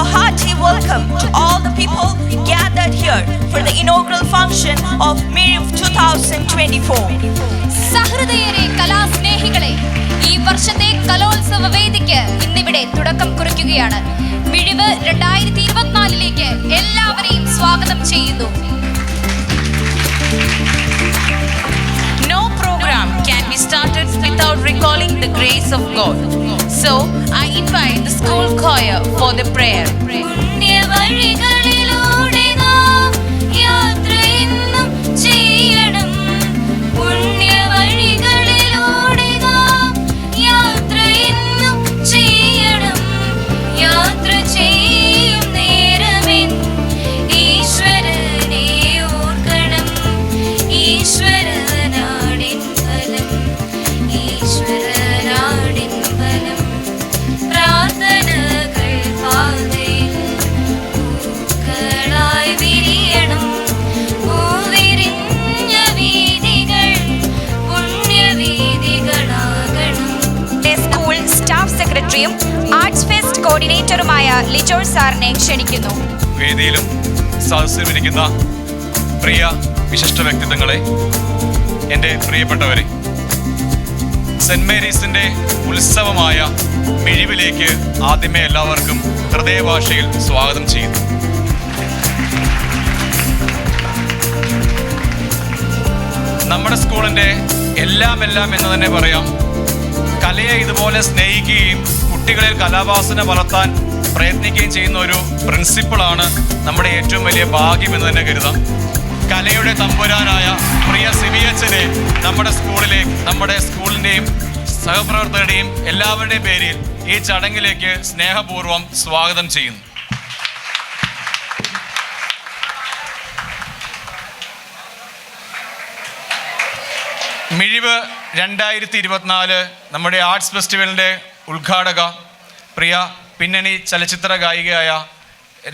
a hearty welcome to all the people gathered here for the inaugural function of MIRIV 2024. സഹൃദയരെ, കലാസ്നേഹികളെ, ഈ വർഷത്തെ കലോത്സവ വേദിക്ക് ഇന്നിവിടെ തുടക്കം കുറിക്കുകയാണ്. മിഴിവ് 2024ലേക്ക് എല്ലാവരെയും സ്വാഗതം ചെയ്യുന്നു. No program can be started without recalling the grace of God. So, I invite the school choir for the prayer. പുണ്യവഴികളിലൂടെ നാം യാത്രയെന്നും ചെയ്യണം. പുണ്യവഴികളിലൂടെ നാം യാത്രയെന്നും ചെയ്യണം. യാത്ര ചെയ്യും നേരമെൻ ഈശ്വരനെ ഓർക്കണം. ഈശ്വരനാടിൻ ഫലം, ഈശ്വരനാടിൻ ഫലം. പ്രാർത്ഥനകൾ പാതയിൽ പൂക്കളായി വിരിയണം. പൂവിരിഞ്ഞ വീഥികൾ പുണ്യവീഥികളാകണം. സ്കൂൾ സ്റ്റാഫ് സെക്രട്ടറിയും ആർട്സ് ഫെസ്റ്റ് കോർഡിനേറ്ററുമായ ലിജോൾ സാറിനെ ക്ഷണിക്കുന്നു. വേദിയിലും സദസ്സിലുമിരിക്കുന്ന പ്രിയ വിശിഷ്ട വ്യക്തിത്വങ്ങളെ, എൻ്റെ പ്രിയപ്പെട്ടവരെ, സെൻറ് മേരീസിൻ്റെ ഉത്സവമായ മിഴിവിലേക്ക് ആദ്യമേ എല്ലാവർക്കും ഹൃദയഭാഷയിൽ സ്വാഗതം ചെയ്യുന്നു. നമ്മുടെ സ്കൂളിൻ്റെ എല്ലാം എന്ന് തന്നെ പറയാം. കലയെ ഇതുപോലെ സ്നേഹിക്കുകയും കുട്ടികളിൽ കലാവാസന വളർത്താൻ പ്രയത്നിക്കുകയും ചെയ്യുന്ന ഒരു പ്രിൻസിപ്പിളാണ് നമ്മുടെ ഏറ്റവും വലിയ ഭാഗ്യം എന്ന് തന്നെ കരുതാം. കലയുടെ തമ്പുരാനായ പ്രിയ സിബിയച്ചനെ നമ്മുടെ സ്കൂളിൻ്റെയും സഹപ്രവർത്തകരുടെയും എല്ലാവരുടെയും പേരിൽ ഈ ചടങ്ങിലേക്ക് സ്നേഹപൂർവ്വം സ്വാഗതം ചെയ്യുന്നു. മിഴിവ് 2024 നമ്മുടെ ആർട്സ് ഫെസ്റ്റിവലിൻ്റെ ഉദ്ഘാടക പ്രിയ പിന്നണി ചലച്ചിത്ര ഗായികയായ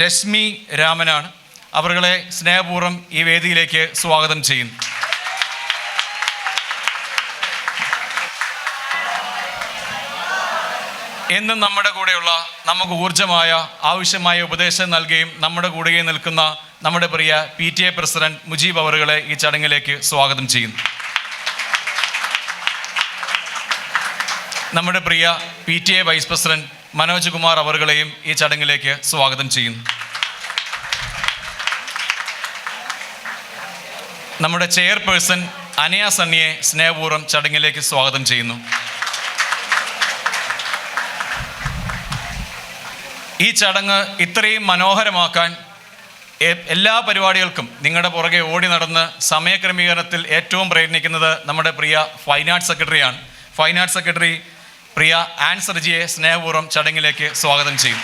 രശ്മി രാമനാണ്. അവരുടെ സ്നേഹപൂർവ്വം ഈ വേദിയിലേക്ക് സ്വാഗതം ചെയ്യുന്നു. എന്നും നമ്മുടെ കൂടെയുള്ള, നമുക്ക് ഊർജ്ജമായ ആവശ്യമായ ഉപദേശം നൽകുകയും നമ്മുടെ കൂടെ നിൽക്കുന്ന നമ്മുടെ പ്രിയ PTA പ്രസിഡന്റ് മുജീബ് അവറുകളെ ഈ ചടങ്ങിലേക്ക് സ്വാഗതം ചെയ്യുന്നു. നമ്മുടെ പ്രിയ PTA vice president Manoj Kumar അവറുകളെയും ഈ ചടങ്ങിലേക്ക് സ്വാഗതം ചെയ്യുന്നു. നമ്മുടെ ചെയർപേഴ്സൺ അനയ സണ്ണിയെ സ്നേഹപൂർവ്വം ചടങ്ങിലേക്ക് സ്വാഗതം ചെയ്യുന്നു. ഈ ചടങ്ങ് ഇത്രയും മനോഹരമാക്കാൻ എല്ലാ പരിപാടികൾക്കും നിങ്ങളുടെ പുറകെ ഓടി നടന്ന് സമയക്രമീകരണത്തിൽ ഏറ്റവും പ്രയത്നിക്കുന്നത് നമ്മുടെ പ്രിയ ഫൈൻ ആർട്സ് സെക്രട്ടറിയാണ്. ഫൈൻ ആർട്സ് സെക്രട്ടറി പ്രിയ ആൻസർജിയെ സ്നേഹപൂർവ്വം ചടങ്ങിലേക്ക് സ്വാഗതം ചെയ്യും.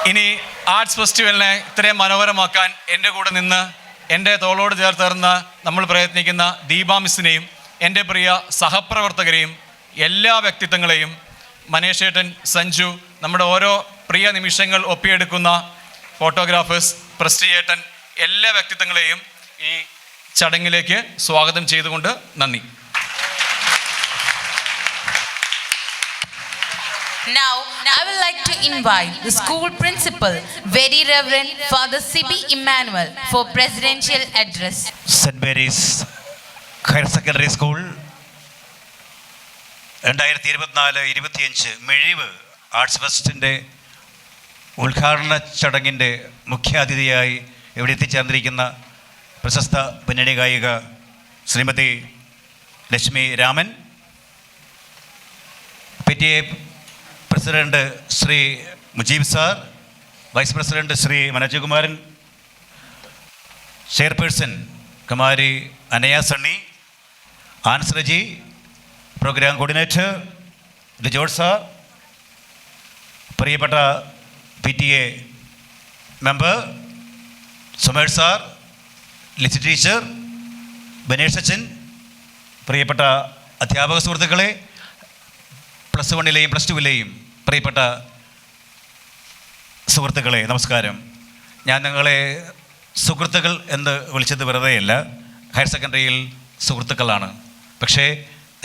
ഇനി ആർട്സ് ഫെസ്റ്റിവലിനെ ഇത്രയും മനോഹരമാക്കാൻ എൻ്റെ കൂടെ നിന്ന് എൻ്റെ തോളോട് ചേർന്ന് നമ്മൾ പ്രയത്നിക്കുന്ന ദീപാ മിസ്സിനെയും എൻ്റെ പ്രിയ സഹപ്രവർത്തകരെയും എല്ലാ വ്യക്തിത്വങ്ങളെയും, മനേഷേട്ടൻ, സഞ്ജു, നമ്മുടെ ഓരോ പ്രിയ നിമിഷങ്ങൾ ഒപ്പിയെടുക്കുന്ന ഫോട്ടോഗ്രാഫേഴ്സ്, പ്രസ്റ്റിയേട്ടൻ, എല്ലാ വ്യക്തിത്വങ്ങളെയും ഈ ചടങ്ങിലേക്ക് സ്വാഗതം ചെയ്തുകൊണ്ട് നന്ദി. Now, I would like to invite the school principal, Very Reverend Father Sibi Emmanuel, for presidential address. Saint Mary's higher secondary school 2024-25 Mizhivu arts ഫെസ്റ്റിൻ്റെ ഉദ്ഘാടന ചടങ്ങിൻ്റെ മുഖ്യാതിഥിയായി ഇവിടെ എത്തിച്ചേർന്നിരിക്കുന്ന പ്രശസ്ത പിന്നണി ഗായിക Shrimati Lakshmi Raman, PTA president Shri Mujeeb sir, vice president Shri Manoj Kumaran, chairperson Kumari Anaya Sunny, ആൻസർജി, പ്രോഗ്രാം കോർഡിനേറ്റർ ലിജോൾ സാർ, പ്രിയപ്പെട്ട PTA member Sumesh sir, Lissy teacher, Banesh അച്ഛൻ, പ്രിയപ്പെട്ട അധ്യാപക സുഹൃത്തുക്കളെ, +1-ലെയും +2-ലെയും പ്രിയപ്പെട്ട സുഹൃത്തുക്കളെ, നമസ്കാരം. ഞാൻ നിങ്ങളെ സുഹൃത്തുക്കൾ എന്ന് വിളിച്ചത് വെറുതെയല്ല. ഹയർ സെക്കൻഡറിയിൽ സുഹൃത്തുക്കളാണ്. പക്ഷേ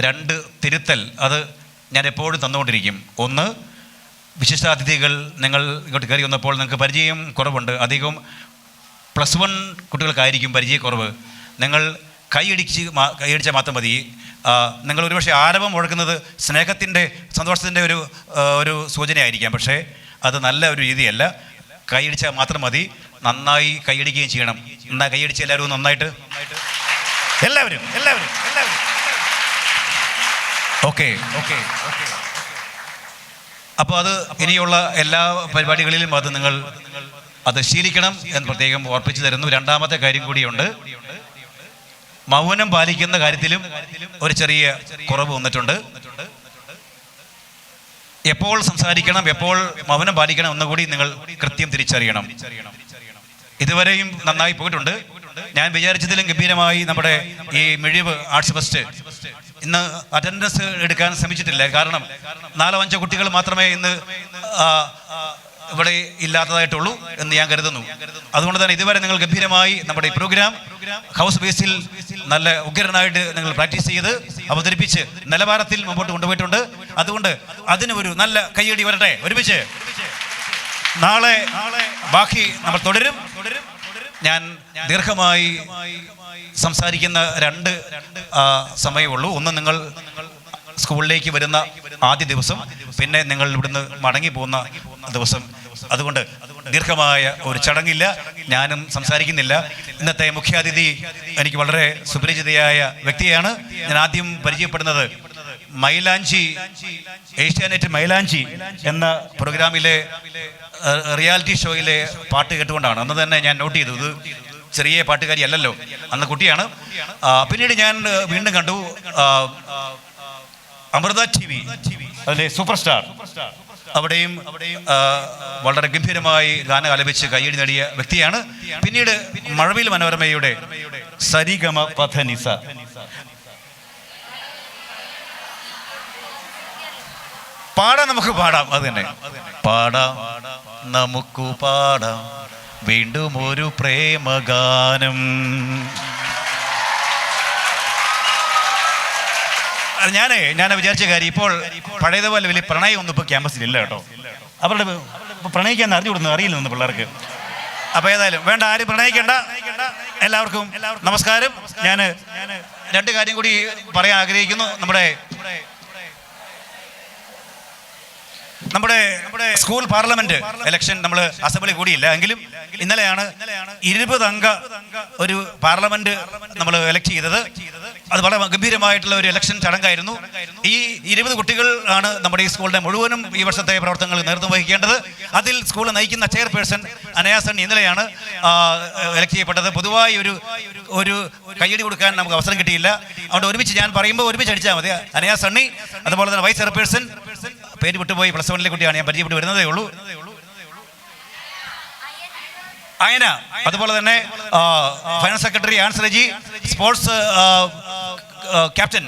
2 തിരുത്തൽ, അത് ഞാൻ എപ്പോഴും തന്നുകൊണ്ടിരിക്കും. ഒന്ന്, വിശിഷ്ടാതിഥികൾ നിങ്ങൾ ഇങ്ങോട്ട് കയറി വന്നപ്പോൾ നിങ്ങൾക്ക് പരിചയം കുറവുണ്ട്. അധികവും +1 കുട്ടികൾക്കായിരിക്കും പരിചയക്കുറവ്. നിങ്ങൾ കൈയടിച്ചാൽ മാത്രം മതി. നിങ്ങൾ ഒരുപക്ഷെ ആരവം മുഴക്കുന്നത് സ്നേഹത്തിൻ്റെ സന്തോഷത്തിൻ്റെ ഒരു സൂചനയായിരിക്കാം. പക്ഷേ അത് നല്ല ഒരു രീതിയല്ല. കൈയടിച്ചാൽ മാത്രം മതി. നന്നായി കൈയടിക്കുകയും ചെയ്യണം. നന്നായി കൈയടിച്ച് എല്ലാവരും നന്നായിട്ട് എല്ലാവരും ഓക്കെ. അപ്പോൾ അത് ഇനിയുള്ള എല്ലാ പരിപാടികളിലും നിങ്ങൾ ശീലിക്കണം എന്ന് പ്രത്യേകം ഓർപ്പിച്ചു തരുന്നു. രണ്ടാമത്തെ കാര്യം കൂടിയുണ്ട്. മൗനം പാലിക്കുന്ന കാര്യത്തിലും ഒരു ചെറിയ കുറവ് വന്നിട്ടുണ്ട്. എപ്പോൾ സംസാരിക്കണം, എപ്പോൾ മൗനം പാലിക്കണം എന്നുകൂടി നിങ്ങൾ കൃത്യം തിരിച്ചറിയണം. ഇതുവരെയും നന്നായി പോയിട്ടുണ്ട്. ഞാൻ വിചാരിച്ചതിലും ഗംഭീരമായി നമ്മുടെ ഈ മിഴിവ് ആർട്സ് ഫെസ്റ്റ് ഇന്ന് അറ്റൻഡൻസ് എടുക്കാൻ ശ്രമിച്ചിട്ടില്ല. കാരണം 4-5 കുട്ടികൾ മാത്രമേ ഇന്ന് ഇവിടെ ഇല്ലാത്തതായിട്ടുള്ളൂ എന്ന് ഞാൻ കരുതുന്നു. അതുകൊണ്ട് തന്നെ ഇതുവരെ നിങ്ങൾ ഗംഭീരമായി നമ്മുടെ ഈ പ്രോഗ്രാം ഹൗസ് ബേസിൽ നല്ല ഉഗ്രനായിട്ട് നിങ്ങൾ പ്രാക്ടീസ് ചെയ്ത് അവതരിപ്പിച്ച് നിലവാരത്തിൽ മുമ്പോട്ട് കൊണ്ടുപോയിട്ടുണ്ട്. അതുകൊണ്ട് അതിന് ഒരു നല്ല കയ്യടി വരട്ടെ. ഒരുമിച്ച് നാളെ ബാക്കി നമ്മൾ തുടരും. ഞാൻ ദീർഘമായി സംസാരിക്കുന്ന 2 സമയമുള്ളൂ. ഒന്ന്, നിങ്ങൾ സ്കൂളിലേക്ക് വരുന്ന ആദ്യ ദിവസം, പിന്നെ നിങ്ങൾ ഇവിടുന്ന് മടങ്ങി പോകുന്ന ദിവസം. അതുകൊണ്ട് ദീർഘമായ ഒരു ചടങ്ങില്ല, ഞാനും സംസാരിക്കുന്നില്ല. ഇന്നത്തെ മുഖ്യാതിഥി എനിക്ക് വളരെ സുപരിചിതയായ വ്യക്തിയാണ്. ഞാൻ ആദ്യം പരിചയപ്പെടുന്നത് മൈലാഞ്ചി, ഏഷ്യാനെറ്റ് മൈലാഞ്ചി എന്ന പ്രോഗ്രാമിലെ റിയാലിറ്റി ഷോയിലെ പാട്ട് കേട്ടുകൊണ്ടാണ്. അന്ന് തന്നെ ഞാൻ നോട്ട് ചെയ്തു, ഇത് ചെറിയ പാട്ടുകാരി അല്ലല്ലോ, അന്ന് കുട്ടിയാണ്. പിന്നീട് ഞാൻ വീണ്ടും കണ്ടു അമൃത TV, അതിലെ സൂപ്പർ സ്റ്റാർ. അവിടെയും വളരെ ഗംഭീരമായി ഗാനം ആലപിച്ച് കയ്യടി നേടിയ വ്യക്തിയാണ്. പിന്നീട് മഴവിൽ മനോരമയുടെ സരിഗമ പഥനിസ. പാടാം, നമുക്ക് പാടാം. അത് തന്നെ പാടാം, നമുക്ക് പാടാം വീണ്ടും ഒരു പ്രേമഗാനം. ഞാൻ വിചാരിച്ച കാര്യം, ഇപ്പോൾ പഴയതുപോലെ വലിയ പ്രണയമൊന്നും ഇപ്പോൾ ക്യാമ്പസിലില്ല കേട്ടോ. അവരുടെ പ്രണയിക്കാൻ അറിയില്ലെന്ന് പിള്ളേർക്ക്. അപ്പോൾ ഏതായാലും വേണ്ട, ആരും പ്രണയിക്കേണ്ട. എല്ലാവർക്കും നമസ്കാരം. ഞാൻ 2 കാര്യം കൂടി പറയാൻ ആഗ്രഹിക്കുന്നു. നമ്മുടെ സ്കൂൾ പാർലമെന്റ് ഇലക്ഷൻ നമ്മൾ അസംബ്ലി കൂടിയില്ല എങ്കിലും ഇന്നലെയാണ് 20 അംഗ ഒരു പാർലമെന്റ് നമ്മൾ എലക്ട് ചെയ്തത്. അത് വളരെ ഗംഭീരമായിട്ടുള്ള ഒരു ഇലക്ഷൻ ചടങ്ങായിരുന്നു. ഈ 20 കുട്ടികൾ ആണ് നമ്മുടെ ഈ സ്കൂളിന്റെ മുഴുവനും ഈ വർഷത്തെ പ്രവർത്തനങ്ങൾ നേതൃത്വം വഹിക്കേണ്ടത്. അതിൽ സ്കൂൾ നയിക്കുന്ന ചെയർപേഴ്സൺ അനയാസൺ ഇന്നലെയാണ് എലക്ട് ചെയ്യപ്പെട്ടത്. പൊതുവായി ഒരു കയ്യടി കൊടുക്കാൻ നമുക്ക് അവസരം കിട്ടിയില്ല. അതുകൊണ്ട് ഒരുമിച്ച് ഞാൻ പറയുമ്പോൾ ഒരുമിച്ച് അടിച്ചാൽ മതി. അനയാസണ്ണി, അതുപോലെ തന്നെ വൈസ് ചെയർപേഴ്സൺ, പേര് വിട്ടുപോയി, +1 കുട്ടിയാണ്, ഞാൻ പരിചയപ്പെട്ട് വരുന്നതേ ഉള്ളൂ, അയന. അതുപോലെ തന്നെ finance secretary Ans Reji, sports captain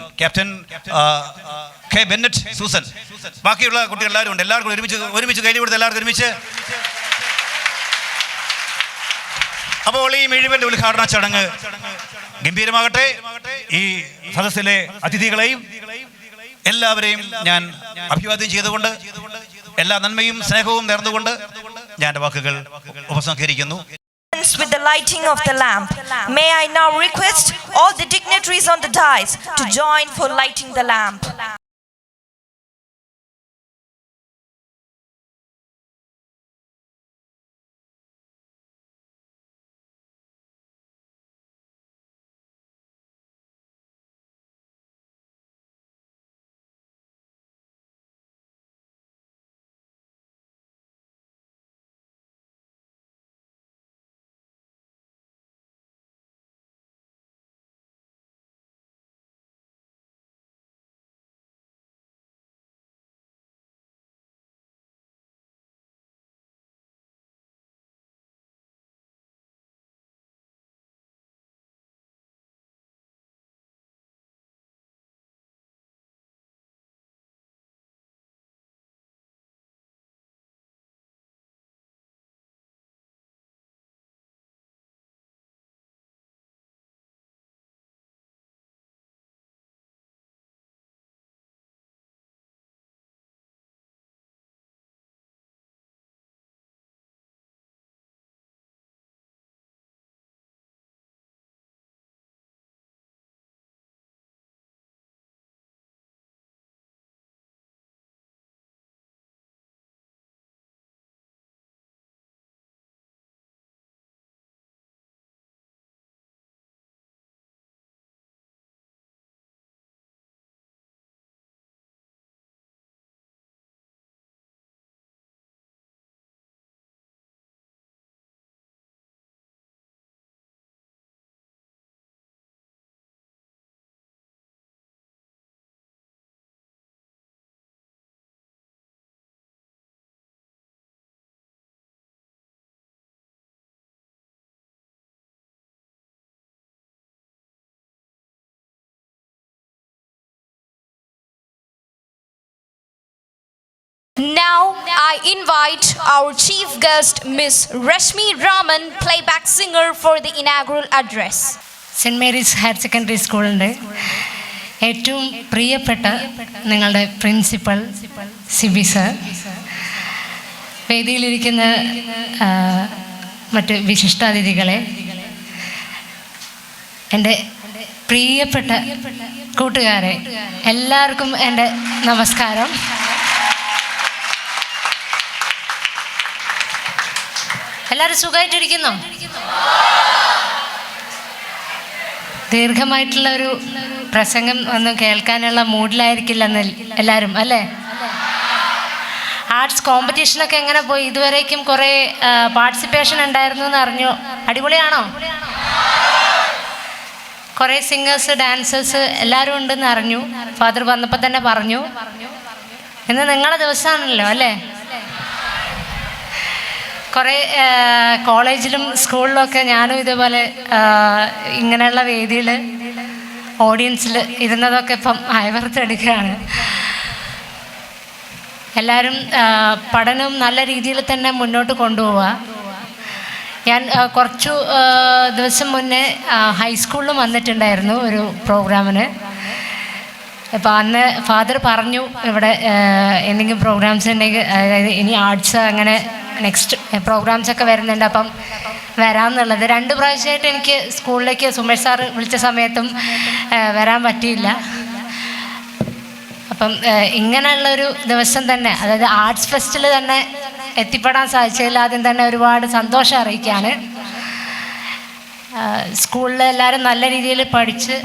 K Bennett Susan. ബാക്കിയുള്ള കുട്ടികൾ എല്ലാവരും ഉണ്ട്. എല്ലാവർക്കും ഒരുമിച്ച് കൈ കൊടുത്ത് എല്ലാവർക്കും ഒരുമിച്ച്. അപ്പോൾ ഈ മിഴിവിന്റെ ഉദ്ഘാടന ചടങ്ങ് ഗംഭീരമാകട്ടെ. ഈ സദസ്സിലെ അതിഥികളെയും എല്ലാവരെയും ഞാൻ അഭിവാദ്യം ചെയ്തുകൊണ്ട്, എല്ലാ നന്മയും സ്നേഹവും നേർന്നുകൊണ്ട് ഞാൻ എൻ്റെ വാക്കുകൾ ഉപസംഹരിക്കുന്നു. With the lighting of the lamp, may I now request all the dignitaries on the dais to join for lighting the lamp. Now I invite our chief guest, Miss Rashmi Raman, playback singer, for the inaugural address. Saint Mary's higher secondary സ്കൂളിൻ്റെ ഏറ്റവും പ്രിയപ്പെട്ട നിങ്ങളുടെ principal Sibi sir, വേദിയിലിരിക്കുന്ന മറ്റ് വിശിഷ്ടാതിഥികളെ, എൻ്റെ പ്രിയപ്പെട്ട കൂട്ടുകാരെ, എല്ലാവർക്കും എൻ്റെ നമസ്കാരം. എല്ലാവരും സുഖമായിട്ടിരിക്കുന്നോ? ദീർഘമായിട്ടുള്ള ഒരു പ്രസംഗം ഒന്നും കേൾക്കാനുള്ള മൂഡിലായിരിക്കില്ലെന്ന് എല്ലാവരും, അല്ലേ? ആർട്സ് കോമ്പറ്റീഷനൊക്കെ എങ്ങനെ പോയി? ഇതുവരേക്കും കുറേ പാർട്ടിസിപ്പേഷൻ ഉണ്ടായിരുന്നു എന്ന് അറിഞ്ഞു. അടിപൊളിയാണോ? കുറേ സിംഗേഴ്സ്, ഡാൻസേഴ്സ് എല്ലാവരും ഉണ്ടെന്ന് അറിഞ്ഞു. ഫാദർ വന്നപ്പോൾ തന്നെ പറഞ്ഞു. ഇന്ന് നിങ്ങളുടെ ദിവസമാണല്ലോ, അല്ലേ? കുറേ കോളേജിലും സ്കൂളിലൊക്കെ ഞാനും ഇതുപോലെ ഇങ്ങനെയുള്ള വേദിയിൽ ഓഡിയൻസിൽ ഇരുന്നതൊക്കെ ഇപ്പം അയവർത്തെടുക്കുകയാണ്. എല്ലാവരും പഠനവും നല്ല രീതിയിൽ തന്നെ മുന്നോട്ട് കൊണ്ടുപോവുക. ഞാൻ കുറച്ചു ദിവസം മുന്നേ ഹൈസ്കൂളിലും വന്നിട്ടുണ്ടായിരുന്നു ഒരു പ്രോഗ്രാമിന്. അപ്പോൾ അന്ന് ഫാദർ പറഞ്ഞു ഇവിടെ എന്തെങ്കിലും പ്രോഗ്രാംസ് ഉണ്ടെങ്കിൽ, അതായത് ഇനി ആർട്സ് അങ്ങനെ നെക്സ്റ്റ് പ്രോഗ്രാംസൊക്കെ വരുന്നുണ്ട്, അപ്പം വരാമെന്നുള്ളത്. 2 പ്രാവശ്യമായിട്ട് എനിക്ക് സ്കൂളിലേക്ക് സുമേഷ് സാറ് വിളിച്ച സമയത്തും വരാൻ പറ്റിയില്ല. അപ്പം ഇങ്ങനെയുള്ളൊരു ദിവസം തന്നെ, അതായത് ആർട്സ് ഫെസ്റ്റിൽ തന്നെ എത്തിപ്പെടാൻ സാധിച്ചതിൽ ആദ്യം തന്നെ ഒരുപാട് സന്തോഷം അറിയിക്കുകയാണ്. സ്കൂളിൽ എല്ലാവരും നല്ല രീതിയിൽ പഠിച്ച്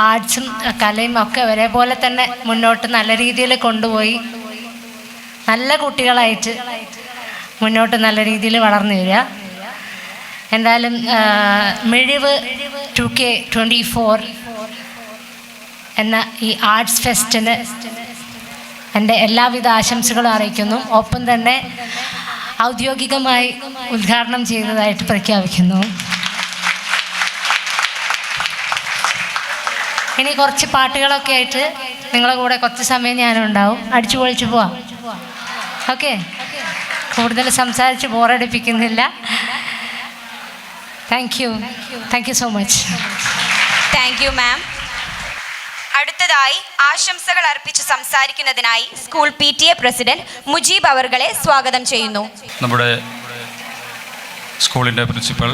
ആർട്സും കലയും ഒക്കെ ഒരേപോലെ തന്നെ മുന്നോട്ട് നല്ല രീതിയിൽ കൊണ്ടുപോയി നല്ല കുട്ടികളായിട്ട് മുന്നോട്ട് നല്ല രീതിയിൽ വളർന്നു വരിക. എന്തായാലും മിഴിവ് 2K24 എന്ന ഈ ആർട്സ് ഫെസ്റ്റിന് എൻ്റെ എല്ലാവിധ ആശംസകളും അറിയിക്കുന്നു. ഒപ്പം തന്നെ ഔദ്യോഗികമായി ഉദ്ഘാടനം ചെയ്തതായിട്ട് പ്രഖ്യാപിക്കുന്നു. ഇനി കുറച്ച് പാട്ടുകളൊക്കെ ആയിട്ട് നിങ്ങളുടെ കൂടെ കുറച്ച് സമയം ഞാനുണ്ടാവും. അടിച്ചു പൊളിച്ച് പോവാം. ഓക്കെ, കൂടുതൽ സംസാരിച്ച് ബോറടിപ്പിക്കുന്നില്ല. Thank you so much. Thank you ma'am. അടുത്തതായി ആശംസകൾ അർപ്പിച്ച് സംസാരിക്കുന്നതിനായി സ്കൂൾ PTA പ്രസിഡന്റ് മുജീബ് അവർകളെ സ്വാഗതം ചെയ്യുന്നു. നമ്മുടെ സ്കൂളിൻ്റെ പ്രിൻസിപ്പൽ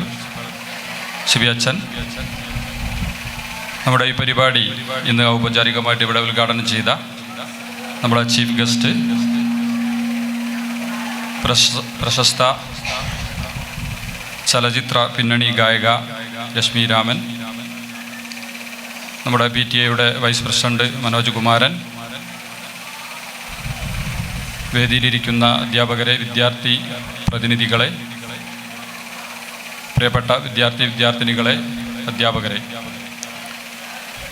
ശിബി അച്ഛൻ, നമ്മുടെ ഈ പരിപാടി ഇന്ന് ഔപചാരികമായിട്ട് ഇവിടെ ഉദ്ഘാടനം ചെയ്ത നമ്മുടെ ചീഫ് ഗസ്റ്റ്, പ്രശസ്ത ചലച്ചിത്ര പിന്നണി ഗായിക രശ്മി രാമൻ, നമ്മുടെ PTA vice president Manoj Kumaran, വേദിയിലിരിക്കുന്ന അധ്യാപകരെ, വിദ്യാർത്ഥി പ്രതിനിധികളെ, പ്രിയപ്പെട്ട വിദ്യാർത്ഥിനികളെ, അധ്യാപകരെ,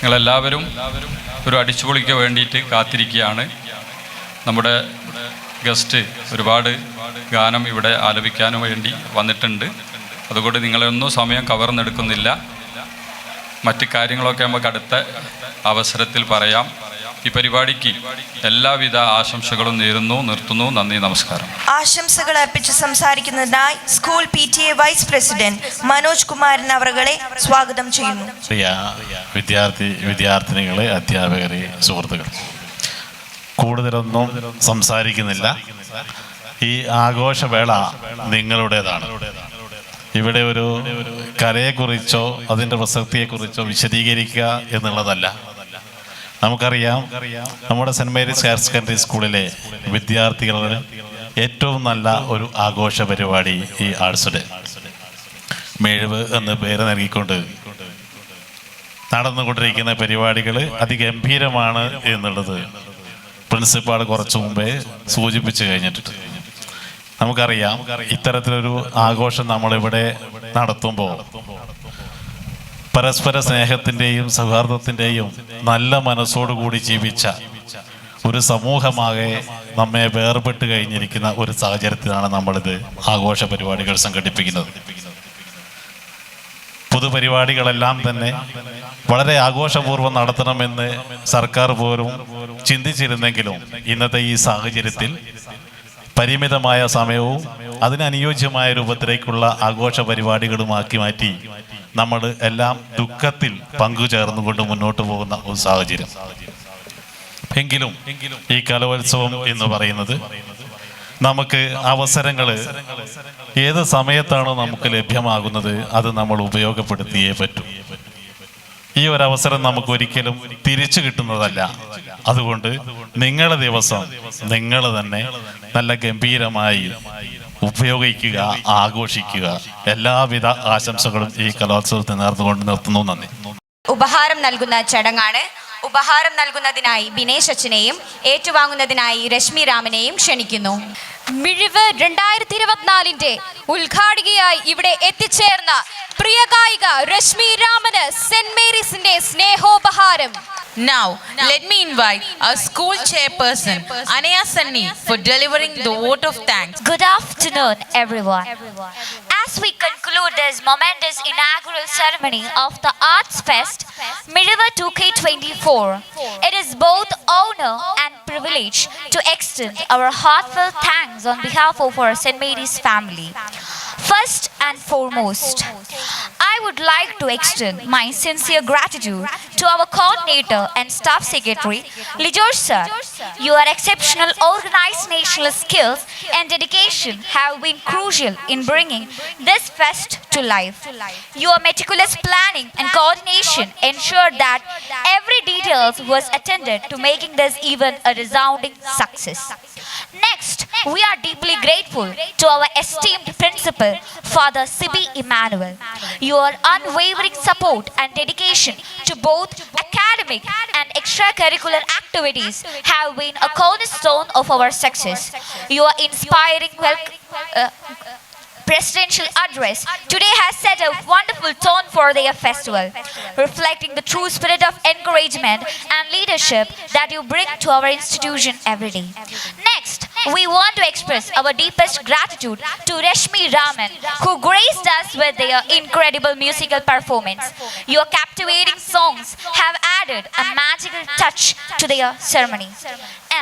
നിങ്ങളെല്ലാവരും ഒരു അടിച്ചുപൊളിക്ക് വേണ്ടിയിട്ട് കാത്തിരിക്കുകയാണ്. നമ്മുടെ ഗസ്റ്റ് ഒരുപാട് ഗാനം ഇവിടെ ആലപിക്കാനും വേണ്ടി വന്നിട്ടുണ്ട്. അതുകൊണ്ട് നിങ്ങളൊന്നും സമയം കവർന്നെടുക്കുന്നില്ല. മറ്റ് കാര്യങ്ങളൊക്കെ നമുക്ക് അടുത്ത അവസരത്തിൽ പറയാം. ഈ പരിപാടിക്ക് എല്ലാവിധ ആശംസകളും നേരുന്നു, നിർത്തുന്നു. നന്ദി, നമസ്കാരം. ആശംസകൾ അർപ്പിച്ച് സംസാരിക്കുന്നതിനായി school PTA vice president Manoj Kumaran അവരെ സ്വാഗതം ചെയ്യുന്നു. പ്രിയ വിദ്യാർത്ഥിനികളെ, അധ്യാപകരെ, സുഹൃത്തുക്കൾ, കൂടുതലൊന്നും സംസാരിക്കുന്നില്ല. ഈ ആഘോഷവേള നിങ്ങളുടേതാണ്. ഇവിടെ ഒരു കലയെക്കുറിച്ചോ അതിൻ്റെ പ്രസക്തിയെക്കുറിച്ചോ വിശദീകരിക്കുക എന്നുള്ളതല്ല. നമുക്കറിയാം, നമ്മുടെ സെൻറ്റ് മേരീസ് ഹയർ സെക്കൻഡറി സ്കൂളിലെ വിദ്യാർത്ഥികളുടെ ഏറ്റവും നല്ല ഒരു ആഘോഷ പരിപാടി ഈ ആർട്സ് ഡേ, മിഴിവ് എന്ന് പേര് നൽകിക്കൊണ്ട് നടന്നുകൊണ്ടിരിക്കുന്ന പരിപാടികൾ അതിഗംഭീരമാണ് എന്നുള്ളത് പ്രിൻസിപ്പാൾ കുറച്ചു മുമ്പേ സൂചിപ്പിച്ചു കഴിഞ്ഞിട്ടുണ്ട്. നമുക്കറിയാം, ഇത്തരത്തിലൊരു ആഘോഷം നമ്മളിവിടെ നടത്തുമ്പോൾ പരസ്പര സ്നേഹത്തിൻ്റെയും സൗഹാർദ്ദത്തിൻ്റെയും നല്ല മനസ്സോടുകൂടി ജീവിച്ച ഒരു സമൂഹമാകെ നമ്മെ വേർപെട്ട് കഴിഞ്ഞിരിക്കുന്ന ഒരു സാഹചര്യത്തിലാണ് നമ്മളിത് ആഘോഷ പരിപാടികൾ സംഘടിപ്പിക്കുന്നത്. പൊതുപരിപാടികളെല്ലാം തന്നെ വളരെ ആഘോഷപൂർവ്വം നടത്തണമെന്ന് സർക്കാർ പോലും ചിന്തിച്ചിരുന്നെങ്കിലും ഇന്നത്തെ ഈ സാഹചര്യത്തിൽ പരിമിതമായ സമയവും അതിനനുയോജ്യമായ രൂപത്തിലേക്കുള്ള ആഘോഷ പരിപാടികളുമാക്കി മാറ്റി നമ്മൾ എല്ലാം ദുഃഖത്തിൽ പങ്കുചേർന്നുകൊണ്ട് മുന്നോട്ട് പോകുന്ന ഒരു സാഹചര്യം. എങ്കിലും ഈ കലോത്സവം എന്ന് പറയുന്നത് നമുക്ക് അവസരങ്ങൾ ഏത് സമയത്താണോ നമുക്ക് ലഭ്യമാകുന്നത് അത് നമ്മൾ ഉപയോഗപ്പെടുത്തിയേ പറ്റൂ. ഈ ഒരവസരം നമുക്ക് ഒരിക്കലും തിരിച്ചു കിട്ടുന്നതല്ല. അതുകൊണ്ട് നിങ്ങളുടെ ദിവസം നിങ്ങൾ തന്നെ നല്ല ഗംഭീരമായി ഉപയോഗിക്കുക, ആഘോഷിക്കുക. എല്ലാവിധ ആശംസകളും ഈ കലോത്സവത്തിന് നേർന്നുകൊണ്ട് നിർത്തുന്നു. നന്ദി. ഉപഹാരം നൽകുന്ന ചടങ്ങാണ്. ഉപഹാരം നൽകുന്നതിനായി ബിനേഷ് അച്ഛനെയും ഏറ്റുവാങ്ങുന്നതിനായി രശ്മി രാമനെയും ക്ഷണിക്കുന്നു. മിഴിവ് 2024 ഉദ്ഘാടകയായി ഇവിടെ എത്തിച്ചേർന്ന പ്രിയ ഗായിക രശ്മി രാമന് saint മേരീസിന്റെ സ്നേഹോപഹാരം. Now, let me invite our school chairperson, Anaya Sanni, for delivering the vote of thanks. Good afternoon, everyone. As we conclude this momentous inaugural ceremony of the Arts Fest, Miriva 2K24, it is both honor and privilege to extend our heartfelt thanks on behalf of our St. Mary's family. First and foremost, I would like to extend my sincere gratitude to our coordinator and staff secretary, Lijor sir. Your exceptional organizational skills and dedication have been crucial in bringing this fest to life. Your meticulous planning and coordination ensured that every detail was attended to making this event a resounding success. Next, we are deeply grateful to our esteemed principal, Father Sibi Emmanuel. Your unwavering support and dedication to both academic and extracurricular activities have been a cornerstone of our success. Your inspiring presidential address today has set a wonderful tone for their festival, reflecting the true spirit of encouragement and leadership that you bring to our institution every day. Next, we want to express our deepest gratitude to Rashmi Raman, who graced us with their incredible musical performance. Your captivating songs have added a magical touch to their ceremony.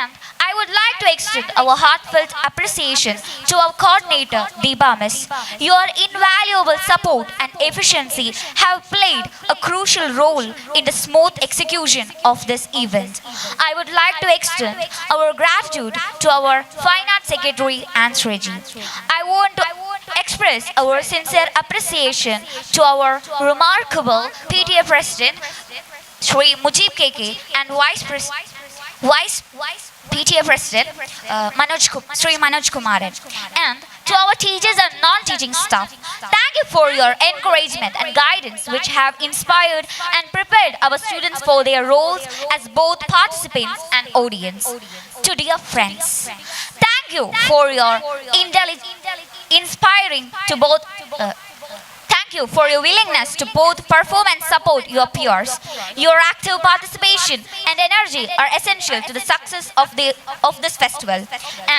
And I would like to extend our heartfelt appreciation to our coordinator, Deepa Miss. Your invaluable support and efficiency have played a crucial role in the smooth execution of this event. I would like to extend our gratitude to our Finance Secretary, Ansreji. I want to express our sincere appreciation to our remarkable PTA President, Shri Mujib KK, and Vice PTA President Sri Manoj Kumaran, and to our teachers and non-teaching staff. Thank you for your encouragement and guidance, which have inspired and prepared our students for their roles as both participants and audience. To dear friends, thank you for your inspiring to both. Thank you for your willingness to both perform and support your peers. Your active participation and energy are essential to the success of this festival,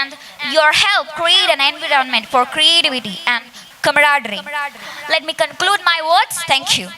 and your help create an environment for creativity and camaraderie. Let me conclude my words. Thank you.